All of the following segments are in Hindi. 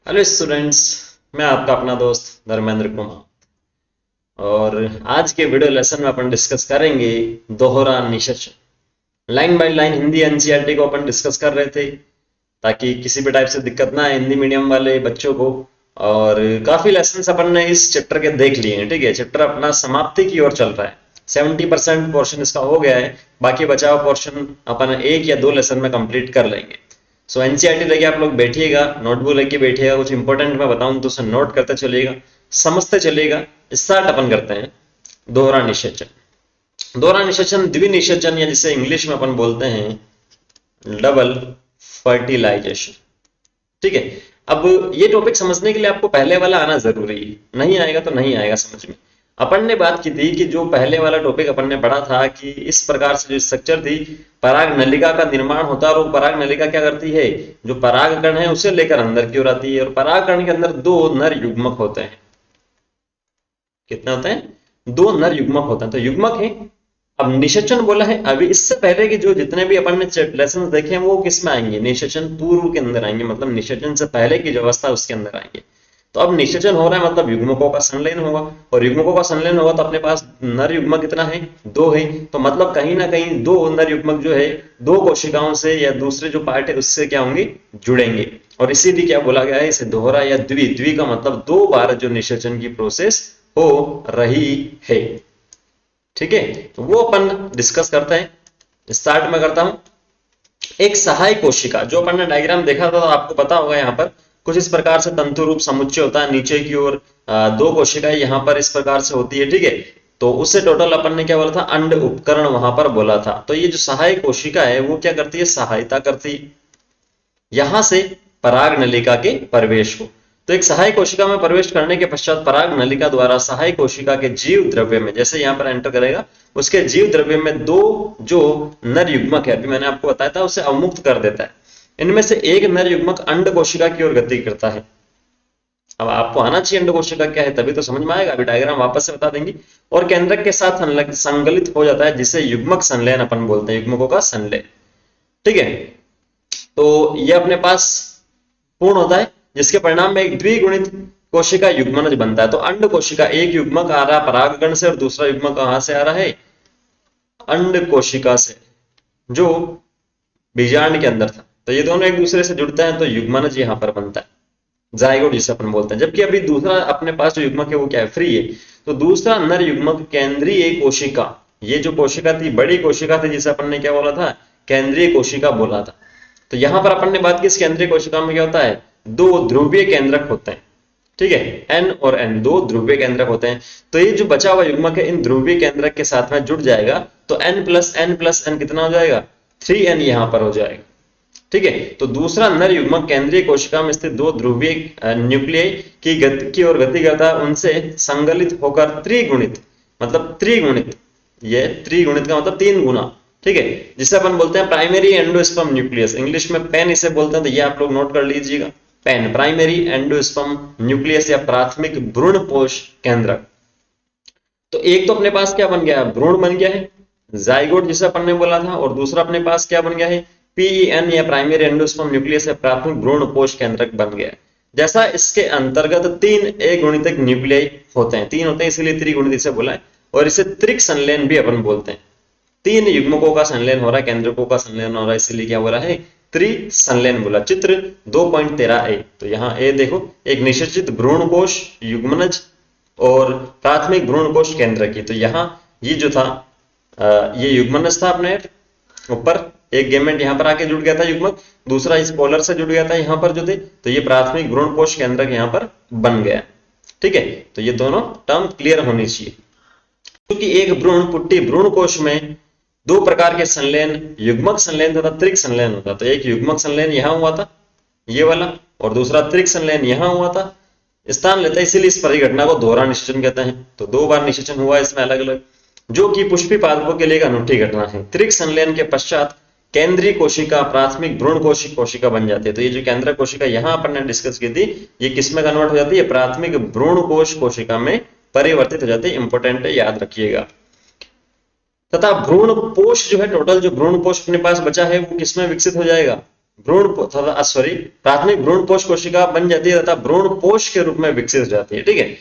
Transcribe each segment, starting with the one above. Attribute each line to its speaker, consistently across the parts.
Speaker 1: Hello students. मैं आपका अपना दोस्त धर्मेंद्र कुमार। और आज के वीडियो लेसन में अपन डिस्कस करेंगे दोहरा निश्चय। Line by line Hindi NCERT को अपन डिस्कस कर रहे थे ताकि किसी भी टाइप से दिक्कत ना आए हिंदी मीडियम वाले बच्चों को। और काफी लेसन अपन ने इस चैप्टर के देख लिए हैं। ठीक है, चैप्टर अपना समाप्ति की ओर चल रहा है। 70% पोर्शन इसका हो गया है, बाकी बचा हुआ पोर्शन अपन एक या दो लेसन में कंप्लीट कर लेंगे। सो एनसीईआरटी लेके आप लोग बैठिएगा, नोटबुक लेके बैठिएगा, कुछ इंपॉर्टेंट मैं बताऊं तो उसे नोट करते चलिएगा, समझते चलिएगा। स्टार्ट अपन करते हैं। दोहरा निषेचन। दोहरा निषेचन द्विनिषेचन या जिसे इंग्लिश में अपन बोलते हैं डबल फर्टिलाइजेशन। ठीक है, अब ये टॉपिक समझने के लिए आपको पहले वाला आना जरूरी है, नहीं आएगा तो नहीं आएगा समझ में। अपन ने बात की थी कि जो पहले वाला टॉपिक अपन ने पढ़ा था कि इस प्रकार से जो स्ट्रक्चर थी, पराग नलिका का निर्माण होता है और वो पराग नलिका क्या करती है, जो पराग कण है उसे लेकर अंदर की ओर आती है और पराग कण के अंदर दो नर युग्मक होते हैं। कितने होते हैं? दो नर युग्मक होते हैं, तो युग्मक है। अब निषेचन बोला है, अभी इससे पहले कि जो जितने भी अपन ने लेसन देखे हैं वो किस में आएंगे, निषेचन पूर्व के अंदर आएंगे, मतलब निषेचन से पहले की जो अवस्था है उसके अंदर आएंगे। तो अब निषेचन हो रहा है मतलब युग्मकों का संलयन होगा, और युग्मकों का संलयन होगा तो अपने पास नर युग्मक कितना है, दो है। तो मतलब कहीं ना कहीं दो नर युग्मक जो है दो कोशिकाओं से या दूसरे जो पार्ट है उससे क्या होंगे, जुड़ेंगे। और इसीलिए क्या बोला गया है, इसे दोहरा या द्वि, द्वि का मतलब दो बार जो निषेचन की प्रोसेस हो रही है। ठीक है, तो वो अपन डिस्कस करते हैं। स्टार्ट में करता हूं। एक सहायक कोशिका, जो अपन ने डायग्राम देखा था तो आपको पता होगा यहाँ पर कुछ इस प्रकार से तंतु रूप समुच्चय होता है, नीचे की ओर दो कोशिकाएं यहाँ पर इस प्रकार से होती है। ठीक है, तो उससे टोटल अपन ने क्या बोला था, अंड उपकरण वहां पर बोला था। तो ये जो सहायक कोशिका है वो क्या करती है, सहायता करती है यहां से पराग नलिका के प्रवेश को। तो एक सहायक कोशिका में प्रवेश करने के पश्चात पराग नलिका द्वारा सहायक कोशिका के जीव द्रव्य में जैसे यहां पर एंटर करेगा, उसके जीव द्रव्य में दो जो नर युग्मक है, अभी मैंने आपको बताया था, उसे अवमुक्त कर देता है। इनमें से एक नर युग्मक अंड कोशिका की ओर गति करता है। अब आपको आना चाहिए अंड कोशिका क्या है, तभी तो समझ में आएगा। अभी डायग्राम वापस से बता देंगे। और केंद्रक के साथ संगलित हो जाता है, जिसे युग्मक संलयन अपन बोलते हैं, युग्मकों का संलयन। ठीक है, तो ये अपने पास पूर्ण होता है, जिसके परिणाम में एक द्विगुणित कोशिका युग्मनज बनता है। तो अंड कोशिका, एक युग्मक आ रहा है परागकण से और दूसरा युग्मक कहां से आ रहा है, अंड कोशिका से, जो बीजांड के अंदर था। तो ये दोनों एक दूसरे से जुड़ते हैं तो युग्मनज यहां पर बनता है, जाइगोट जिसे अपन बोलते हैं। जबकि अभी दूसरा अपने पास जो युग्मक है वो क्या है, फ्री है। तो दूसरा नर युग्मक केंद्रीय कोशिका, ये जो कोशिका थी बड़ी कोशिका थी जिसे अपन ने क्या बोला था, केंद्रीय कोशिका बोला था। तो यहां पर अपन ने बात की, इस केंद्रीय कोशिका में क्या होता है, दो ध्रुवीय केंद्रक होते हैं। ठीक है, एन और एन दो ध्रुवीय केंद्रक होते हैं। तो ये जो बचा हुआ युग्मक है इन ध्रुवीय केंद्रक के साथ में जुड़ जाएगा, तो n+n+n कितना हो जाएगा, 3n यहां पर हो जाएगा। ठीक है, तो दूसरा नर युग्मक केंद्रीय कोशिका में स्थित दो ध्रुवीय न्यूक्लियई की गति की ओर गति करता है, उनसे संगलित होकर त्रिगुणित, मतलब त्रिगुणित, ये त्रिगुणित का मतलब तीन गुना। ठीक है, जिसे अपन बोलते हैं प्राइमरी एंडोस्पर्म न्यूक्लियस, इंग्लिश में पेन इसे बोलते हैं, तो ये आप लोग नोट कर लीजिएगा, पेन, प्राइमरी एंडोस्पर्म न्यूक्लियस या प्राथमिक भ्रूणपोष केंद्रक। तो एक तो अपने पास क्या बन गया, भ्रूण बन गया है, जाइगोट जिसे अपन ने बोला था, और दूसरा अपने पास क्या बन गया है, पीईएन या प्राइमरी एंडोस्पर्म न्यूक्लियस या प्राथमिक भ्रूणपोष केंद्रक बन गया है। जैसा इसके अंतर्गत तीन अगुणितक न्यूक्लियाई होते हैं, तीन होते हैं इसलिए त्रिगुणित इसे बोला है, और इसे त्रिक संलयन भी अपन बोलते हैं। तीन युग्मकों का संलयन हो रहा है, केंद्रकों का संलयन हो रहा है, इसलिए क्या हो रहा है, त्रिसंलयन बोला। चित्र 2.13a, तो यहाँ ए देखो, एक निषेचित भ्रूणकोश युग्मनज और प्राथमिक भ्रूणकोश केंद्र की। तो यहाँ ये जो था ये युग्मनज था अपने ऊपर, एक गेमेट यहाँ पर आके जुड़ गया था युग्मक, दूसरा इस पोलर से जुड़ गया था यहाँ पर जो थे, तो ये प्राथमिक भ्रूणकोश केंद्रक यहाँ पर बन गया। ठीक है, तो ये दोनों टर्म क्लियर होनी चाहिए। क्योंकि एक भ्रूण पुट्टी भ्रूणकोश में दो प्रकार के संलयन, युग्मक संलयन तथा त्रिक संलयन होता। तो एक युग्मक संलयन यहां हुआ था ये वाला, और दूसरा त्रिक संलयन यहां हुआ था, स्थान लेता है, इसीलिए इस परिघटना को दोहरा निषेचन कहते हैं। तो दो बार निषेचन हुआ इसमें अलग अलग, जो कि पुष्पी पादपों के लिए एक अनूठी घटना है। त्रिक संलयन के पश्चात केंद्रीय कोशिका प्राथमिक भ्रूण कोशिका बन जाती है। तो ये जो केंद्र कोशिका यहाँ पर ने डिस्कस की थी, ये किस में कन्वर्ट हो जाती है, प्राथमिक भ्रूण कोशिका में परिवर्तित हो जाती है। इंपोर्टेंट है, याद रखिएगा। तथा भ्रूण पोष जो है, टोटल जो भ्रूण पोष अपने पास बचा है वो किसमें विकसित हो जाएगा, प्राथमिक भ्रूणपोष कोशिका बन जाती है तथा भ्रूणपोष के रूप में विकसित हो जाती है, ठीक है।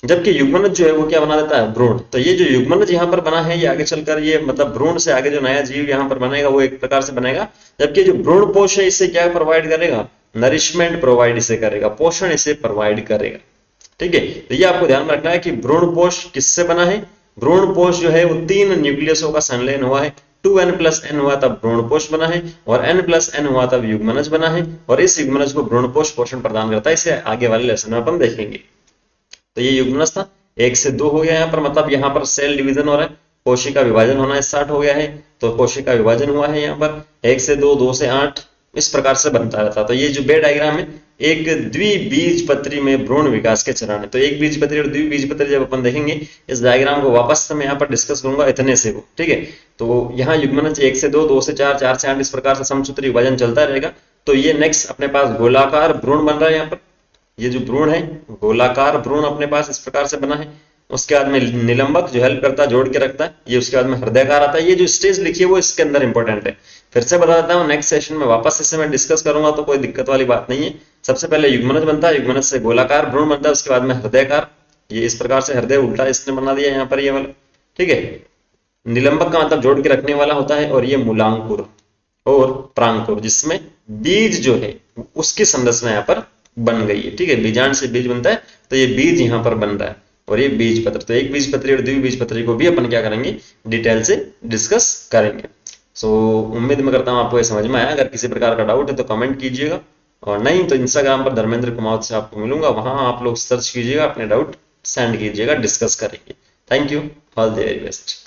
Speaker 1: जबकि युग्मनज जो है वो क्या बना देता है, भ्रूण। तो ये जो युग्मनज यहाँ पर बना है, ये आगे चलकर ये मतलब भ्रूण से आगे जो नया जीव यहाँ पर बनेगा वो एक प्रकार से बनेगा। जबकि जो भ्रूणपोष है इससे क्या प्रोवाइड करेगा, नरिशमेंट प्रोवाइड इसे करेगा, पोषण इसे प्रोवाइड करेगा, ठीक है। तो ये आपको ध्यान में रखना है कि भ्रूणपोष किससे बना है। भ्रूणपोष जो है वो 3 न्यूक्लियसों का संलयन हुआ है, 2n+n हुआ तब भ्रूणपोष बना है, और n+n हुआ तब युग्मनज बना है, और इस युग्मनज को भ्रूणपोष पोषण प्रदान करता है। इसे आगे वाले लेसन में अपन देखेंगे। तो ये युग्मनज था, 1 से 2 हो गया यहाँ पर, मतलब यहाँ पर सेल डिवीजन हो रहा है, कोशिका विभाजन होना स्टार्ट हो गया है। तो कोशिका विभाजन हुआ है यहाँ पर 1 से 2, 2 से 8, इस प्रकार से बनता रहता। तो ये जो बे डायग्राम है, एक द्विबीजपत्री में भ्रूण विकास के चरण है। तो एक बीजपत्री और द्विबीजपत्री जब अपन देखेंगे, इस डायग्राम को वापस से मैं यहाँ पर डिस्कस करूंगा इतने से वो, ठीक है। तो यहाँ युग्मनज 1 से 2, 2 से 4, 4 से 8, इस प्रकार से समसूत्री विभाजन चलता रहेगा। तो ये नेक्स्ट अपने पास गोलाकार भ्रूण बन रहा है यहाँ पर। ये जो भ्रूण है गोलाकार भ्रूण अपने पास इस प्रकार से बना है। उसके बाद में निलंबक जो हेल्प करता है, जोड़ के रखता है, ये उसके बाद में हृदयकार आता है। ये जो स्टेज लिखी है वो इसके अंदर इंपॉर्टेंट है। फिर से बता देता हूँ, नेक्स्ट सेशन में वापस इसे मैं डिस्कस करूंगा, तो कोई दिक्कत वाली बात नहीं है। सबसे पहले युग्मनज बनता है, युग्मनज से गोलाकार भ्रूण बनता है, उसके बाद में हृदयकार। ये इस प्रकार से हृदय उल्टा इसने बना दिया यहाँ पर ये वाला, ठीक है। निलंबक का मतलब जोड़ के रखने वाला होता है, और ये मूलांकुर और प्रांकुर, जिसमें बीज जो है उसकी संरचना यहाँ पर बन गई है, ठीक है। बीजांड से बीज बनता है, तो ये बीज यहाँ पर बन रहा है, और ये बीज पत्र। तो एक बीज पत्री और द्विबीज पत्री को भी अपन क्या करेंगे, डिटेल से डिस्कस करेंगे। सो उम्मीद मैं करता हूँ आपको ये समझ में आया। अगर किसी प्रकार का डाउट है तो कमेंट कीजिएगा, और नहीं तो इंस्टाग्राम पर धर्मेंद्र कुमावत से आपको मिलूंगा, वहां आप लोग सर्च कीजिएगा, अपने डाउट सेंड कीजिएगा, डिस्कस करेंगे। Thank you, all the very best.